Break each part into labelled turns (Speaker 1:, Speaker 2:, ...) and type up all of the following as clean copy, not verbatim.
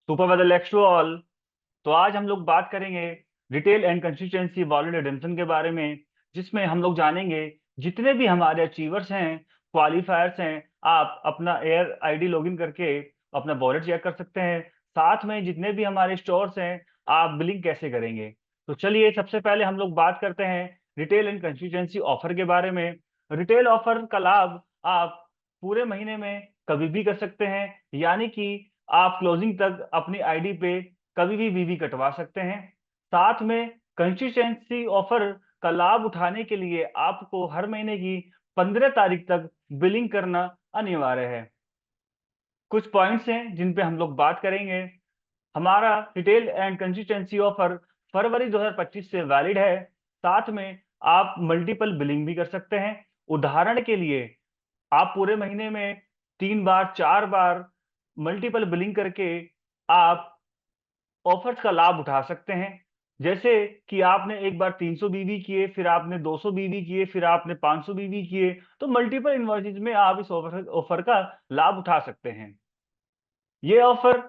Speaker 1: Super वेदर लेक्स to all. तो आज हम लोग बात करेंगे retail and consistency wallet redemption के बारे में, जिसमें हम लोग जानेंगे जितने भी हमारे अचीवर्स हैं, क्वालिफायर्स हैं। आप अपना एयर आईडी लॉगिन करके अपना वॉलेट चेक कर सकते हैं। साथ में जितने भी हमारे स्टोर्स हैं, आप बिलिंग कैसे करेंगे। तो चलिए सबसे पहले हम लोग बात करते हैं रिटेल एंड कंसिस्टेंसी ऑफर के बारे में। रिटेल ऑफर का लाभ आप पूरे महीने में कभी भी कर सकते हैं, यानी कि आप क्लोजिंग तक अपनी आईडी पे कभी भी बीवी कटवा सकते हैं। साथ में कंसिस्टेंसी ऑफर का लाभ उठाने के लिए आपको हर महीने की 15 तारीख तक बिलिंग करना अनिवार्य है। कुछ पॉइंट्स हैं जिन पे हम लोग बात करेंगे। हमारा रिटेल एंड कंसिस्टेंसी ऑफर फरवरी 2025 से वैलिड है। साथ में आप मल्टीपल बिलिंग भी कर सकते हैं। उदाहरण के लिए आप पूरे महीने में 3 बार 4 बार मल्टीपल बिलिंग करके आप ऑफर्स का लाभ उठा सकते हैं। जैसे कि आपने एक बार 300 बीवी किए, फिर आपने 200 बीवी किए, फिर आपने 500 बीवी किए, तो मल्टीपल इन्वॉइसेज में आप इस ऑफर का लाभ उठा सकते हैं। ये ऑफर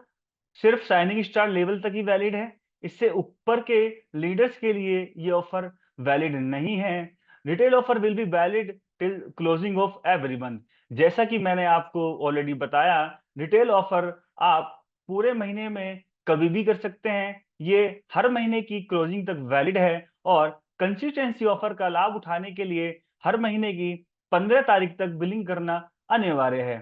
Speaker 1: सिर्फ साइनिंग स्टार लेवल तक ही वैलिड है। इससे ऊपर के लीडर्स के लिए ये ऑफर वैलिड नहीं है। Retail offer will be valid till closing of every month. जैसा कि मैंने आपको ऑलरेडी बताया, रिटेल ऑफर आप पूरे महीने में कभी भी कर सकते हैं। ये हर महीने की क्लोजिंग तक वैलिड है। और कंसिस्टेंसी ऑफर का लाभ उठाने के लिए हर महीने की 15 तारीख तक बिलिंग करना अनिवार्य है।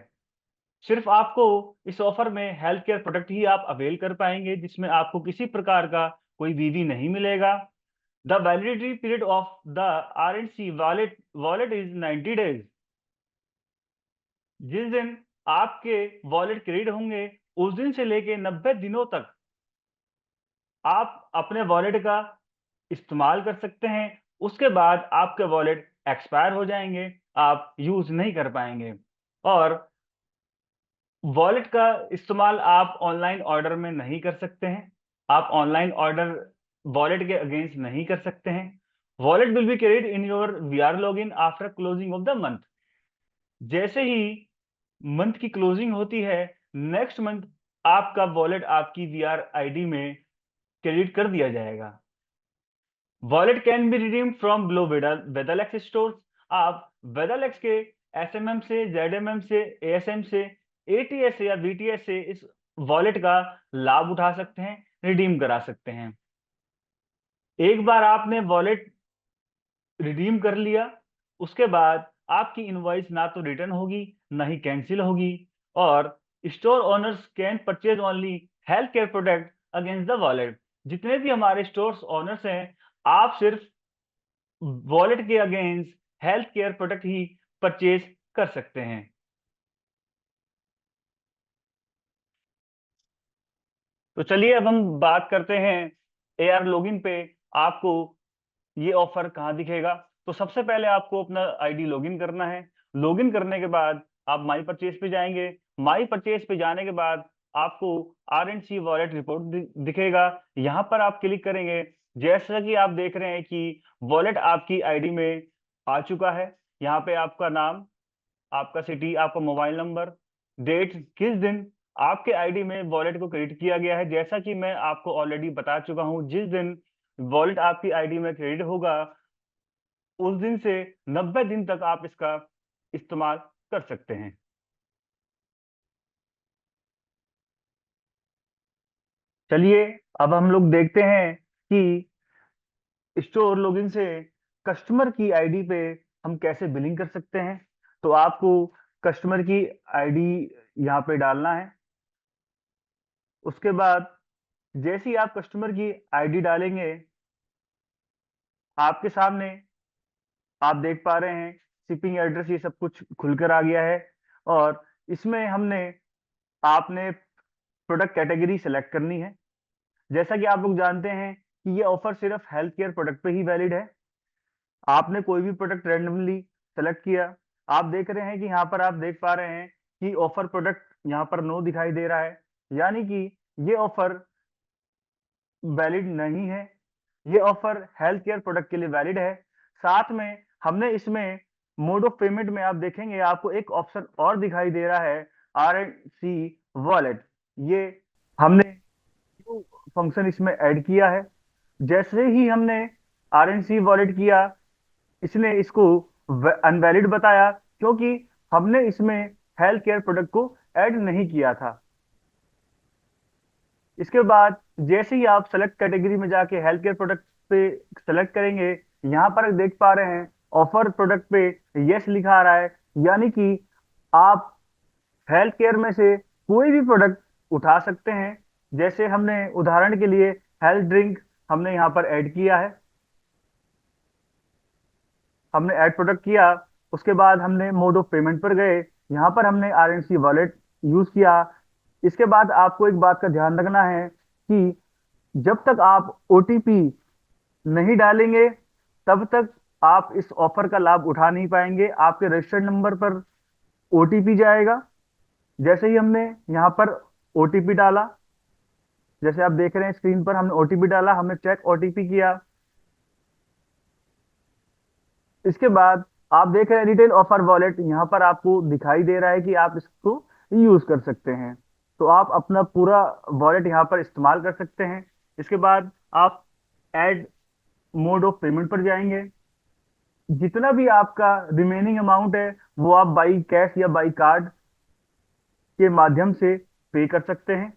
Speaker 1: सिर्फ आपको इस ऑफर में हेल्थ केयर प्रोडक्ट ही आप अवेल कर पाएंगे, जिसमें आपको किसी प्रकार का कोई वीवी नहीं मिलेगा। The validity period of the R and C wallet wallet is 90 days. जिस दिन आपके वॉलेट क्रेडिट होंगे, उस दिन से लेके 90 दिनों तक आप अपने वॉलेट का इस्तेमाल कर सकते हैं। उसके बाद आपके वॉलेट एक्सपायर हो जाएंगे, आप यूज नहीं कर पाएंगे। और वॉलेट का इस्तेमाल आप ऑनलाइन ऑर्डर में नहीं कर सकते हैं। आप ऑनलाइन ऑर्डर वॉलेट के अगेंस्ट नहीं कर सकते हैं। Wallet will be carried in your VR login after closing of the month. जैसे ही मंथ की क्लोजिंग होती है, नेक्स्ट मंथ आपका वॉलेट आपकी वीआर आईडी में क्रेडिट कर दिया जाएगा। Wallet can be redeem from below Vedalex stores. आप वेदालेक्स के एसएमएम से, जेडएमएम से, एएसएम से, एटीएस से या बीटीएस से इस वॉलेट का लाभ उठा सकते हैं, रिडीम करा सकते हैं। एक बार आपने वॉलेट रिडीम कर लिया, उसके बाद आपकी इनवॉइस ना तो रिटर्न होगी, ना ही कैंसिल होगी। और store owners can purchase only health care product against the wallet. जितने भी हमारे स्टोर ओनर्स हैं, आप सिर्फ वॉलेट के अगेंस्ट हेल्थ केयर प्रोडक्ट ही परचेज कर सकते हैं। तो चलिए अब हम बात करते हैं एआर लॉगिन पे आपको ये ऑफर कहाँ दिखेगा। तो सबसे पहले आपको अपना आईडी लॉगिन करना है। लॉगिन करने के बाद आप माई परचेज पे जाएंगे। माई परचेज पे जाने के बाद आपको R and C wallet report दिखेगा। यहाँ पर आप क्लिक करेंगे। जैसा कि आप देख रहे हैं कि वॉलेट आपकी आईडी में आ चुका है। यहाँ पे आपका नाम, आपका सिटी, आपका मोबाइल नंबर, डेट, किस दिन आपके आईडी में वॉलेट को क्रेडिट किया गया है। जैसा कि मैं आपको ऑलरेडी बता चुका हूं, जिस दिन वॉलेट आपकी आईडी में क्रेडिट होगा, उस दिन से 90 दिन तक आप इसका इस्तेमाल कर सकते हैं। चलिए अब हम लोग देखते हैं कि स्टोर लॉगिन से कस्टमर की आईडी पे हम कैसे बिलिंग कर सकते हैं। तो आपको कस्टमर की आईडी यहाँ पे डालना है। उसके बाद जैसे ही आप कस्टमर की आईडी डालेंगे, आपके सामने आप देख पा रहे हैं शिपिंग एड्रेस, ये सब कुछ खुलकर आ गया है। और इसमें हमने आपने प्रोडक्ट कैटेगरी सेलेक्ट करनी है। जैसा कि आप लोग जानते हैं कि ये ऑफर सिर्फ हेल्थ केयर प्रोडक्ट पे ही वैलिड है। आपने कोई भी प्रोडक्ट रैंडमली सेलेक्ट किया। आप देख रहे हैं कि यहाँ पर आप देख पा रहे हैं कि ऑफर प्रोडक्ट यहाँ पर नो दिखाई दे रहा है, यानी कि ये ऑफर वैलिड नहीं है। ये ऑफर हेल्थ केयर प्रोडक्ट के लिए वैलिड है। साथ में हमने इसमें मोड ऑफ पेमेंट में आप देखेंगे आपको एक ऑप्शन और दिखाई दे रहा है, आर एंड सी वॉलेट। ये हमने फंक्शन इसमें ऐड किया है। जैसे ही हमने RNC वॉलेट किया, इसने इसको अनवैलिड बताया क्योंकि हमने इसमें हेल्थ केयर प्रोडक्ट को ऐड नहीं किया था। इसके बाद जैसे ही आप सेलेक्ट कैटेगरी में जाके हेल्थ केयर प्रोडक्ट पे सेलेक्ट करेंगे, यहाँ पर देख पा रहे हैं ऑफर प्रोडक्ट पे यस लिखा आ रहा है, यानी कि आप हेल्थ केयर में से कोई भी प्रोडक्ट उठा सकते हैं। जैसे हमने उदाहरण के लिए हेल्थ ड्रिंक हमने यहाँ पर ऐड किया है, हमने ऐड प्रोडक्ट किया। उसके बाद हमने मोड ऑफ पेमेंट पर गए, यहाँ पर हमने RNC वॉलेट यूज किया। इसके बाद आपको एक बात का ध्यान रखना है कि जब तक आप OTP नहीं डालेंगे तब तक आप इस ऑफर का लाभ उठा नहीं पाएंगे। आपके रजिस्टर्ड नंबर पर OTP जाएगा। जैसे ही हमने यहाँ पर OTP डाला, जैसे आप देख रहे हैं स्क्रीन पर, हमने OTP डाला, हमने चेक OTP किया। इसके बाद आप देख रहे हैं रिटेल ऑफर वॉलेट, यहाँ पर आपको दिखाई दे रहा है कि आप इसको यूज कर सकते हैं। तो आप अपना पूरा वॉलेट यहाँ पर इस्तेमाल कर सकते हैं। इसके बाद आप ऐड मोड ऑफ पेमेंट पर जाएंगे। जितना भी आपका रिमेनिंग अमाउंट है वो आप बाई कैश या बाई कार्ड के माध्यम से पे कर सकते हैं।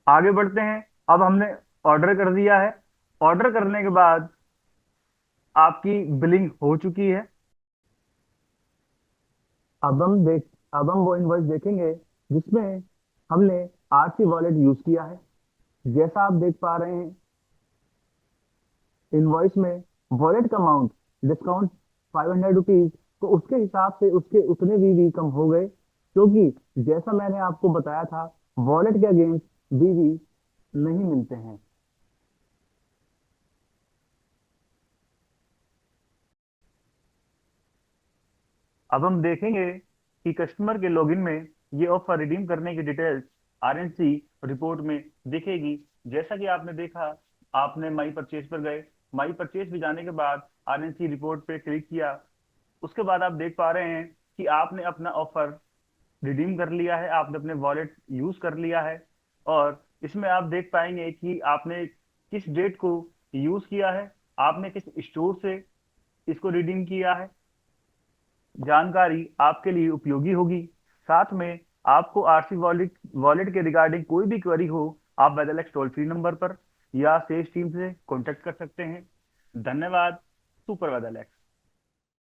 Speaker 1: आगे बढ़ते हैं। अब हमने ऑर्डर कर दिया है। ऑर्डर करने के बाद आपकी बिलिंग हो चुकी है। अब हम वो इनवॉइस देखेंगे जिसमें हमने RC वॉलेट यूज किया है। जैसा आप देख पा रहे हैं इनवॉइस में वॉलेट का अमाउंट डिस्काउंट 500 रुपीज, तो उसके हिसाब से उसके उतने भी कम हो गए, क्योंकि जैसा मैंने आपको बताया था वॉलेट के अगेंस्ट भी नहीं मिलते हैं। अब हम देखेंगे कि कस्टमर के लॉगिन में ये ऑफर रिडीम करने की डिटेल्स RNC रिपोर्ट में दिखेगी। जैसा कि आपने देखा, आपने माई परचेज पर गए, माई परचेज पे जाने के बाद RNC रिपोर्ट पे क्लिक किया। उसके बाद आप देख पा रहे हैं कि आपने अपना ऑफर रिडीम कर लिया है, आपने अपने वॉलेट यूज कर लिया है। और इसमें आप देख पाएंगे कि आपने किस डेट को यूज किया है, आपने किस स्टोर से इसको रिडीम किया है। जानकारी आपके लिए उपयोगी होगी। साथ में आपको RC वॉलेट वॉलेट के रिगार्डिंग कोई भी क्वेरी हो, आप वेदरलेक्स टोल फ्री नंबर पर या सेल्स टीम से कॉन्टेक्ट कर सकते हैं। धन्यवाद। सुपर वेदरलेक्स।